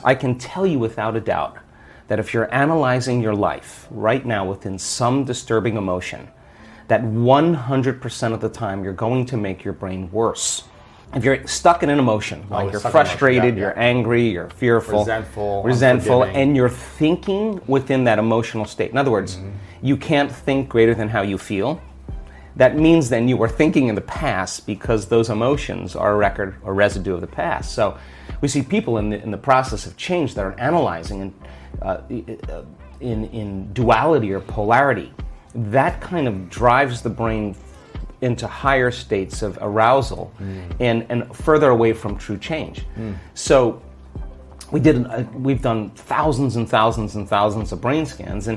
I can tell you without a doubt that if you're analyzing your life right now within some disturbing emotion, that 100% of the time you're going to make your brain worse. If you're stuck in an emotion, like you're frustrated, you're angry, you're fearful, resentful, and you're thinking within that emotional state. In other words, you can't think greater than how you feel. That means then you were thinking in the past, because those emotions are a record or residue of the past. So we see people in the process of change that are analyzing in duality or polarity. That kind of drives the brain into higher states of arousal and further away from true change. So we've done thousands and thousands and thousands of brain scans,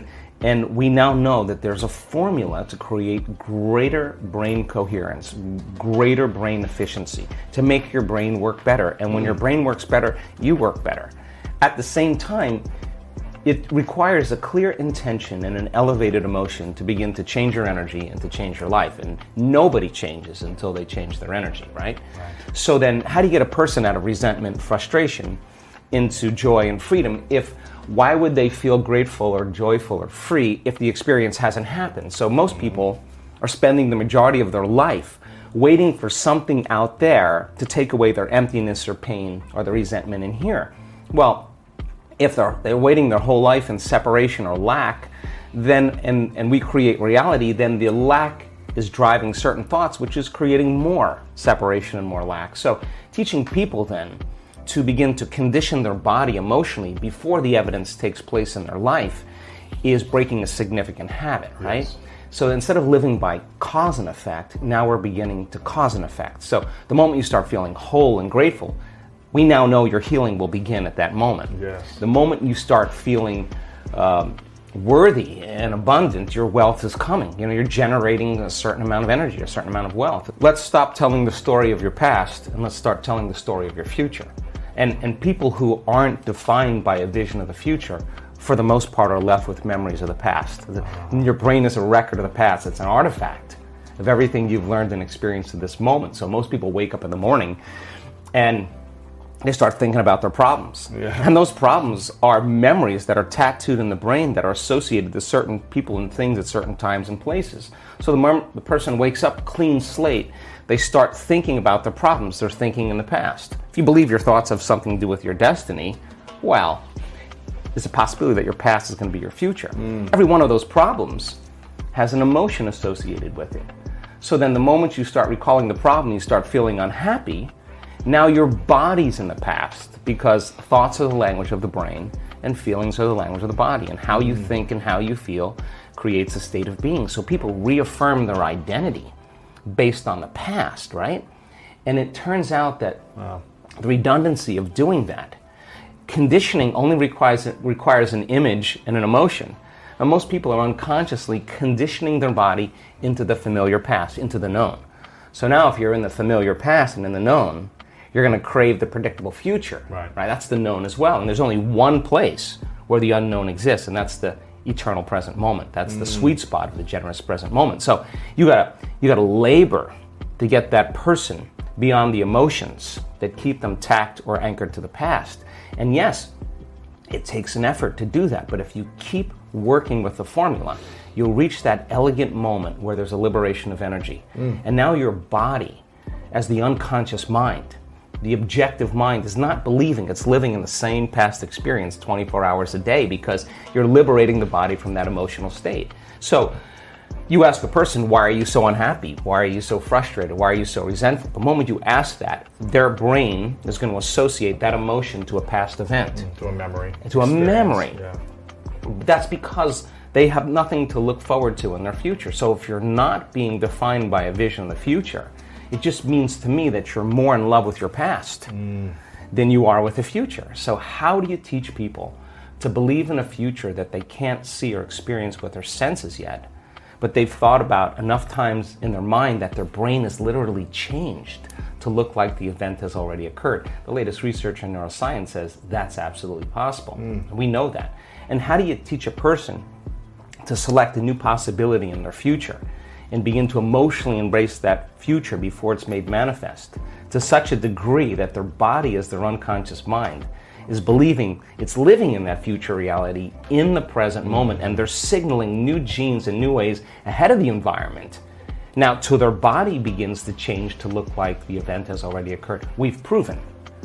and we now know that there's a formula to create greater brain coherence, greater brain efficiency, to make your brain work better. And when your brain works better, you work better. At the same time, it requires a clear intention and an elevated emotion to begin to change your energy and to change your life. And nobody changes until they change their energy, right? So then how do you get a person out of resentment, frustration, into joy and freedom? Why would they feel grateful or joyful or free if the experience hasn't happened? So most people are spending the majority of their life waiting for something out there to take away their emptiness or pain or the resentment in here. Well, if they're waiting their whole life in separation or lack, then and we create reality, then the lack is driving certain thoughts, which is creating more separation and more lack. So teaching people then to begin to condition their body emotionally before the evidence takes place in their life is breaking a significant habit, right? Yes. So instead of living by cause and effect, now we're beginning to cause and effect. So the moment you start feeling whole and grateful, we now know your healing will begin at that moment. Yes. The moment you start feeling worthy and abundant, your wealth is coming. You're generating a certain amount of energy, a certain amount of wealth. Let's stop telling the story of your past and let's start telling the story of your future. And people who aren't defined by a vision of the future, for the most part, are left with memories of the past. Your brain is a record of the past. It's an artifact of everything you've learned and experienced to this moment. So most people wake up in the morning and they start thinking about their problems. Yeah. And those problems are memories that are tattooed in the brain that are associated to certain people and things at certain times and places. So the moment the person wakes up clean slate, they start thinking about their problems they're thinking in the past. If you believe your thoughts have something to do with your destiny, well, there's a possibility that your past is going to be your future. Every one of those problems has an emotion associated with it. So then the moment you start recalling the problem, you start feeling unhappy. Now your body's in the past, because thoughts are the language of the brain and feelings are the language of the body. And how you think and how you feel creates a state of being. So people reaffirm their identity based on the past, right? And it turns out that the redundancy of doing that, conditioning only requires an image and an emotion. And most people are unconsciously conditioning their body into the familiar past, into the known. So now if you're in the familiar past and in the known, you're going to crave the predictable future, right? That's the known as well. And there's only one place where the unknown exists, and that's the eternal present moment. That's the sweet spot of the generous present moment. So you gotta labor to get that person beyond the emotions that keep them tacked or anchored to the past. And yes, it takes an effort to do that, but if you keep working with the formula, you'll reach that elegant moment where there's a liberation of energy. And now your body, as the unconscious mind, the objective mind, is not believing it's living in the same past experience 24 hours a day, because you're liberating the body from that emotional state. So you ask a person, why are you so unhappy? Why are you so frustrated? Why are you so resentful? The moment you ask that, their brain is going to associate that emotion to a past event. To a memory. To a memory. Yeah. That's because they have nothing to look forward to in their future. So if you're not being defined by a vision of the future, it just means to me that you're more in love with your past than you are with the future. So how do you teach people to believe in a future that they can't see or experience with their senses yet, but they've thought about enough times in their mind that their brain is literally changed to look like the event has already occurred? The latest research in neuroscience says that's absolutely possible. We know that. And how do you teach a person to select a new possibility in their future and begin to emotionally embrace that future before it's made manifest to such a degree that their body is their unconscious mind is believing it's living in that future reality in the present moment, and they're signaling new genes in new ways ahead of the environment. Now, till their body begins to change to look like the event has already occurred. We've proven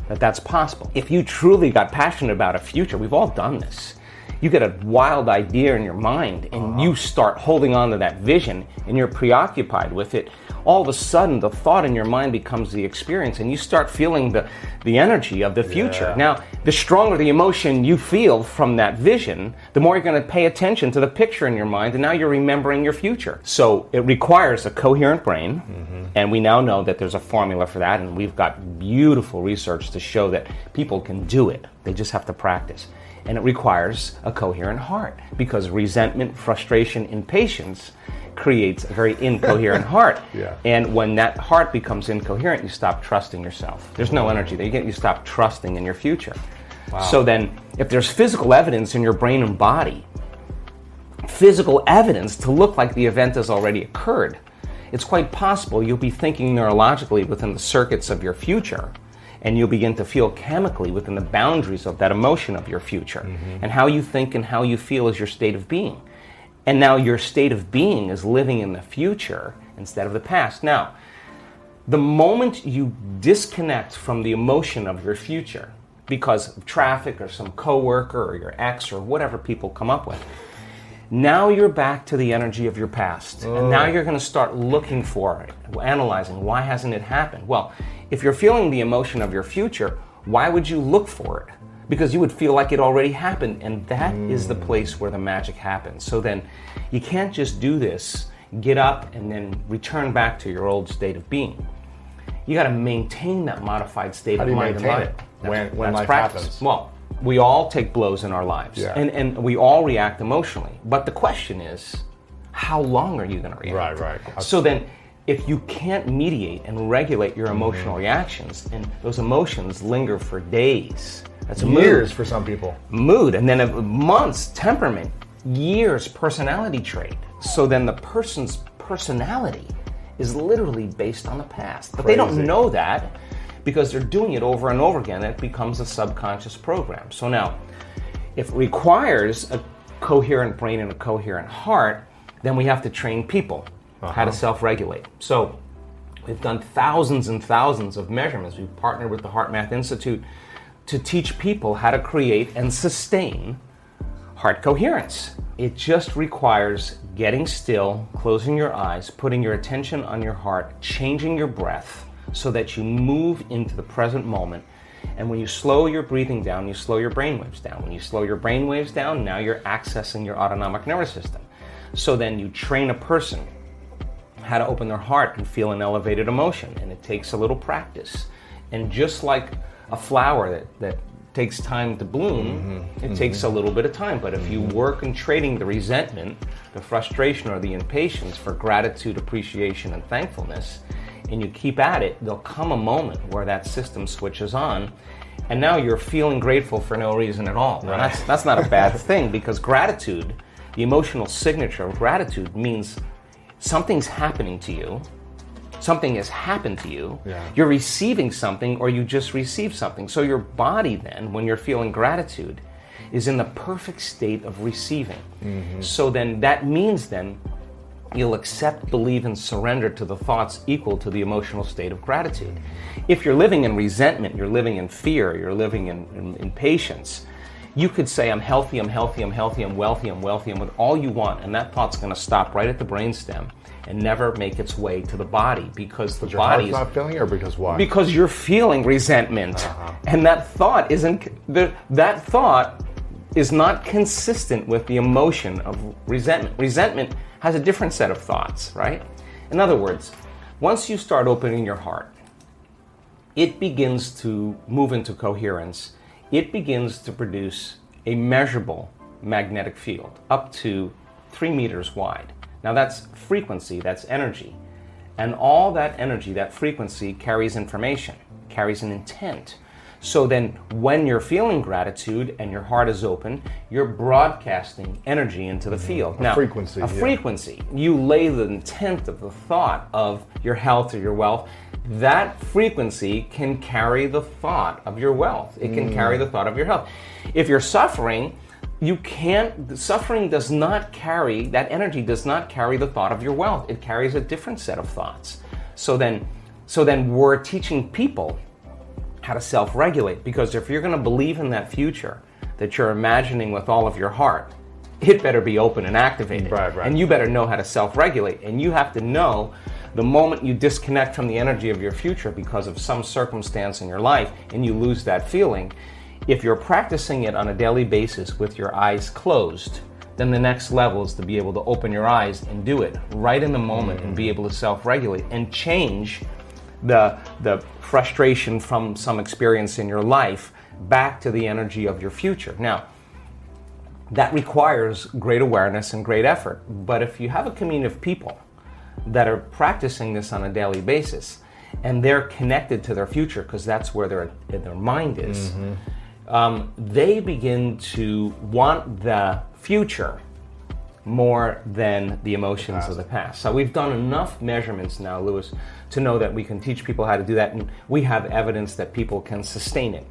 that that's possible. If you truly got passionate about a future, we've all done this. You get a wild idea in your mind and you start holding on to that vision and you're preoccupied with it. All of a sudden, the thought in your mind becomes the experience and you start feeling the energy of the future. Yeah. Now, the stronger the emotion you feel from that vision, the more you're going to pay attention to the picture in your mind, and now you're remembering your future. So it requires a coherent brain, and we now know that there's a formula for that, and we've got beautiful research to show that people can do it. They just have to practice. And it requires a coherent heart, because resentment, frustration, impatience creates a very incoherent heart. Yeah. And when that heart becomes incoherent, you stop trusting yourself. There's no energy there. You stop trusting in your future. Wow. So then, if there's physical evidence in your brain and body, physical evidence to look like the event has already occurred, it's quite possible you'll be thinking neurologically within the circuits of your future, and you'll begin to feel chemically within the boundaries of that emotion of your future. And how you think and how you feel is your state of being. And now your state of being is living in the future instead of the past. Now, the moment you disconnect from the emotion of your future because of traffic or some coworker or your ex or whatever people come up with, now you're back to the energy of your past. And now you're going to start looking for it, analyzing, why hasn't it happened? Well, if you're feeling the emotion of your future, why would you look for it? Because you would feel like it already happened, and that is the place where the magic happens. So then you can't just do this, get up, and then return back to your old state of being. You got to maintain that modified state of mind and body. When That's life practice. happens? Well, we all take blows in our lives, and we all react emotionally. But the question is, how long are you going to react? Right. So then, if you can't mediate and regulate your emotional reactions, and those emotions linger for days, that's a years mood. for some people. Mood, and then months, temperament, years, personality trait. So then the person's personality is literally based on the past. But they don't know that because they're doing it over and over again. It becomes a subconscious program. So now, if it requires a coherent brain and a coherent heart, then we have to train people how to self-regulate. So we've done thousands and thousands of measurements. We've partnered with the Heart Math Institute to teach people how to create and sustain heart coherence. It just requires getting still, closing your eyes, putting your attention on your heart, changing your breath so that you move into the present moment. And when you slow your breathing down, you slow your brain waves down. When you slow your brain waves down, now you're accessing your autonomic nervous system. So then you train a person how to open their heart and feel an elevated emotion. And it takes a little practice. And just like a flower that takes time to bloom, it takes a little bit of time. But if you work in trading the resentment, the frustration, or the impatience for gratitude, appreciation, and thankfulness, and you keep at it, there'll come a moment where that system switches on, and now you're feeling grateful for no reason at all. Right. That's not a bad thing, because gratitude, the emotional signature of gratitude, means something's happening to you. Something has happened to you. You're receiving something, or you just received something. So your body then, when you're feeling gratitude, is in the perfect state of receiving. So then that means then you'll accept, believe, and surrender to the thoughts equal to the emotional state of gratitude. If you're living in resentment, you're living in fear, you're living in impatience, you could say, I'm healthy, I'm healthy, I'm healthy, I'm wealthy, I'm wealthy, and with all you want, and that thought's going to stop right at the brainstem and never make its way to the body, because the body is not feeling it, or because why? Because you're feeling resentment, and that thought is not consistent with the emotion of resentment. Resentment has a different set of thoughts, right? In other words, once you start opening your heart, it begins to move into coherence. It begins to produce a measurable magnetic field up to 3 meters wide. Now that's frequency, that's energy. And all that energy, that frequency, carries information, carries an intent. So then when you're feeling gratitude and your heart is open, you're broadcasting energy into the field. A frequency. A frequency. You lay the intent of the thought of your health or your wealth. That frequency can carry the thought of your wealth. It can carry the thought of your health. If you're suffering, suffering does not carry, that energy does not carry the thought of your wealth. It carries a different set of thoughts. So then we're teaching people how to self-regulate, because if you're going to believe in that future that you're imagining with all of your heart, it better be open and activated. Right. And you better know how to self-regulate. And you have to know the moment you disconnect from the energy of your future because of some circumstance in your life and you lose that feeling, if you're practicing it on a daily basis with your eyes closed, then the next level is to be able to open your eyes and do it right in the moment and be able to self-regulate and change the frustration from some experience in your life back to the energy of your future. Now, that requires great awareness and great effort. But if you have a community of people that are practicing this on a daily basis and they're connected to their future, because that's where their mind is, they begin to want the future more than the emotions of the past. So we've done enough measurements now, Louis, to know that we can teach people how to do that, and we have evidence that people can sustain it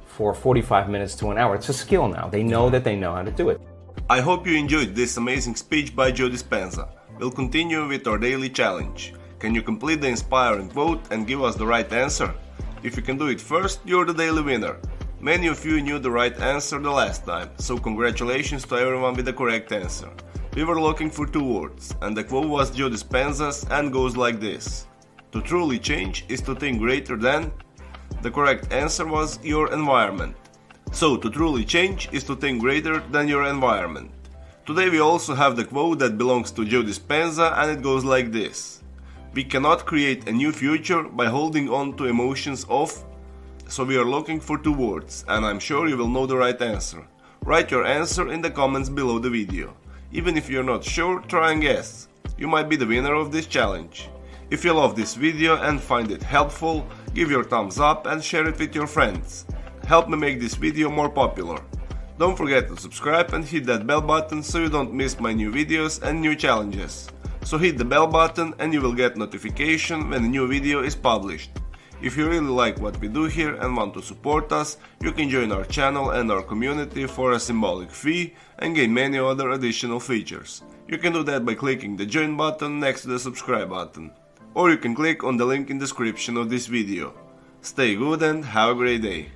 for 45 minutes to an hour. It's a skill now. They know that they know how to do it. I hope you enjoyed this amazing speech by Joe Dispenza. We'll continue with our daily challenge. Can you complete the inspiring quote and give us the right answer? If you can do it first, you're the daily winner. Many of you knew the right answer the last time, so congratulations to everyone with the correct answer. We were looking for 2 words, and the quote was Joe Dispenza's and goes like this: to truly change is to think greater than. The correct answer was your environment. So to truly change is to think greater than your environment. Today we also have the quote that belongs to Joe Dispenza, and it goes like this: we cannot create a new future by holding on to emotions of. So we are looking for 2 words, and I'm sure you will know the right answer. Write your answer in the comments below the video. Even if you're not sure, try and guess. You might be the winner of this challenge. If you love this video and find it helpful, give your thumbs up and share it with your friends. Help me make this video more popular. Don't forget to subscribe and hit that bell button so you don't miss my new videos and new challenges. So hit the bell button and you will get notification when a new video is published. If you really like what we do here and want to support us, you can join our channel and our community for a symbolic fee and gain many other additional features. You can do that by clicking the join button next to the subscribe button. Or you can click on the link in the description of this video. Stay good and have a great day.